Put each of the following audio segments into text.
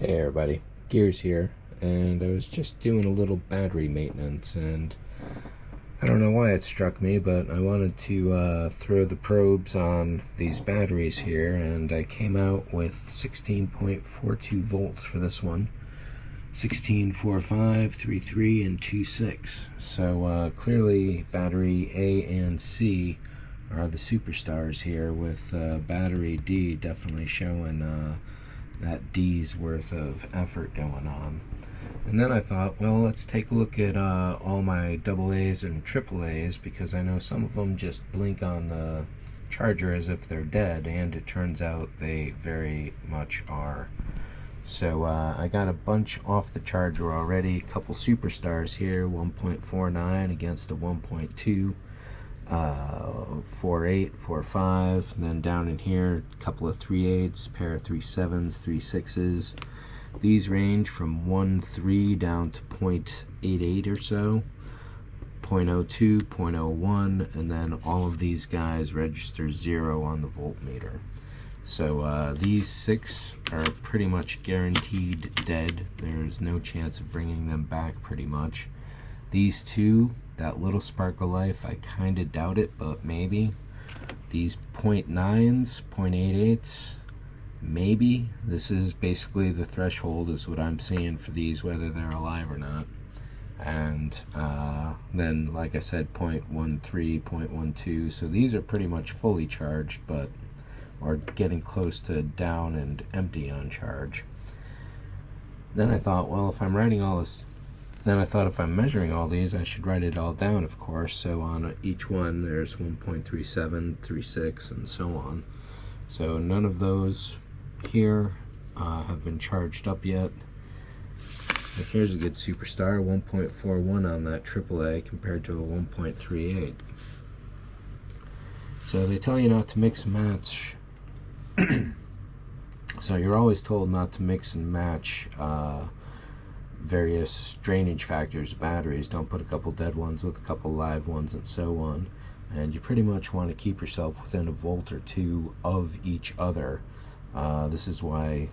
Hey everybody, Gears here, and I was just doing a little battery maintenance, and I don't know why it struck me, but I wanted to throw the probes on these batteries here, and I came out with 16.42 volts for this one. 16.45, 3.3, and 2.6. So clearly battery A and C are the superstars here, with battery D definitely showing that D's worth of effort going on. And then I thought, well, let's take a look at all my AA's and AAA's, because I know some of them just blink on the charger as if they're dead, and it turns out they very much are. So I got a bunch off the charger already. A couple superstars here, 1.49 against a 1.2. 4.8, 4.5, and then down in here a couple of 3.8s, pair of 3.7s, 3.6s. These range from 1.3 down to 0.88 or so, 0.02, 0.01, and then all of these guys register 0 on the voltmeter. So these 6 are pretty much guaranteed dead. There's no chance of bringing them back pretty much. These 2, that little spark of life, I kind of doubt it, but maybe. These 0.9s, 0.88s, maybe. This is basically the threshold is what I'm seeing for these, whether they're alive or not. And then, like I said, 0.13, 0.12. So these are pretty much fully charged, but or getting close to down and empty on charge. Then I thought, well, if I'm writing all this, if I'm measuring all these, I should write it all down, of course. So on each one, there's 1.37, 3.6, and so on. So none of those here have been charged up yet. Like, here's a good superstar, 1.41 on that AAA compared to a 1.38. So they tell you not to mix and match. So you're always told not to mix and match various drainage factors of batteries. Don't put a couple dead ones with a couple live ones, and so on. And you pretty much want to keep yourself within a volt or two of each other. This is why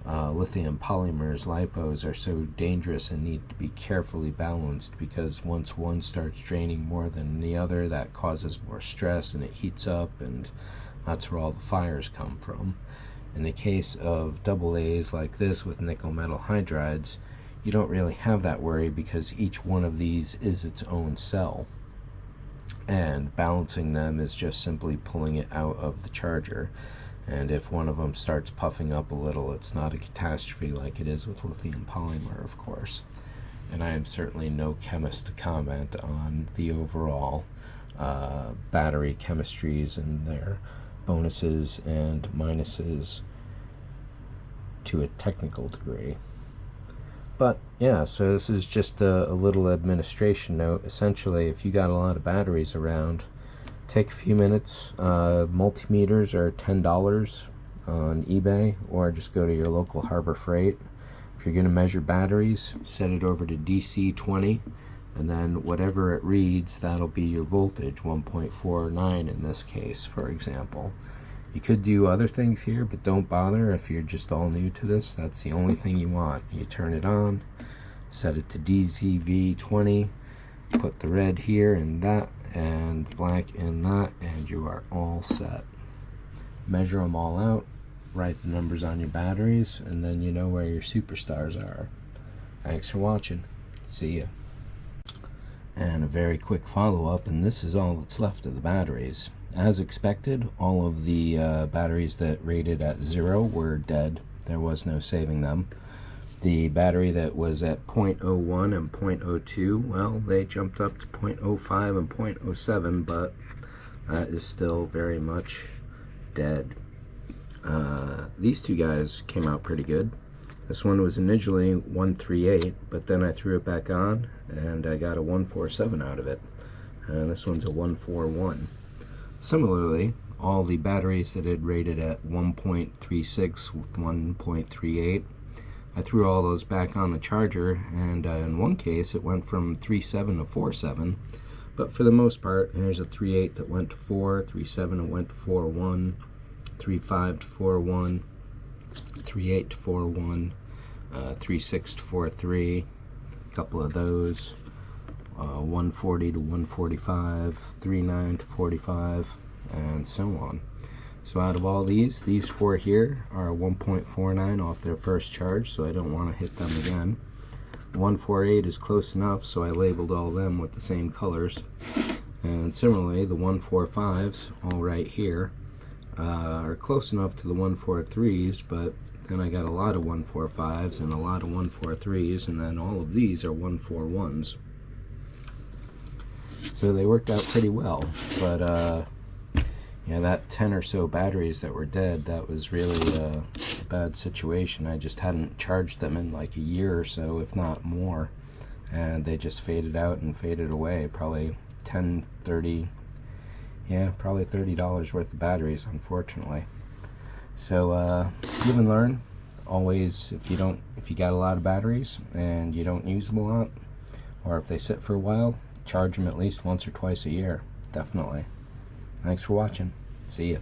lithium polymers, lipos, are so dangerous and need to be carefully balanced, because once one starts draining more than the other, that causes more stress and it heats up, and that's where all the fires come from. In the case of AA's like this with nickel metal hydrides, you don't really have that worry, because each one of these is its own cell, and balancing them is just simply pulling it out of the charger. And if one of them starts puffing up a little, it's not a catastrophe like it is with lithium polymer, of course. And I am certainly no chemist to comment on the overall battery chemistries and their bonuses and minuses to a technical degree. But yeah, so this is just a little administration note. Essentially, if you got a lot of batteries around, take a few minutes. Multimeters are $10 on eBay, or just go to your local Harbor Freight. If you're going to measure batteries, set it over to DC 20, and then whatever it reads, that'll be your voltage, 1.49 in this case, for example. You could do other things here, but don't bother if you're just all new to this. That's the only thing you want. You turn it on, set it to DZV20, put the red here and that, and black in that, and you are all set. Measure them all out, write the numbers on your batteries, and then you know where your superstars are. Thanks for watching. See ya. And a very quick follow-up, and this is all that's left of the batteries. As expected, all of the batteries that rated at 0 were dead. There was no saving them. The battery that was at 0.01 and 0.02, well, they jumped up to 0.05 and 0.07, but that is still very much dead. These two guys came out pretty good. This one was initially 138, but then I threw it back on and I got a 147 out of it. And this one's a 141. Similarly, all the batteries that had rated at 1.36 with 1.38, I threw all those back on the charger, and in one case it went from 3.7 to 4.7, but for the most part, here's a 3.8 that went to 4, 3.7 that went to 4.1, 3.5 to 4.1, 3.8 to 4.1, 3.6-4.3, a couple of those, 140 to 145, 3.9 to 45, and so on. So out of all these 4 here are 1.49 off their first charge, so I don't want to hit them again. 148 is close enough, so I labeled all of them with the same colors. And similarly, the 145s, all right here, are close enough to the 143s, but then I got a lot of 145s and a lot of 143s, and then all of these are 141s. So they worked out pretty well, but yeah, that 10 or so batteries that were dead, that was really a bad situation. I just hadn't charged them in like a year or so, if not more, and they just faded out and faded away. Probably 10, 30, yeah, probably $30 worth of batteries, unfortunately. So live and learn. Always, if you got a lot of batteries and you don't use them a lot, or if they sit for a while, charge them at least once or twice a year, definitely. Thanks for watching. See ya.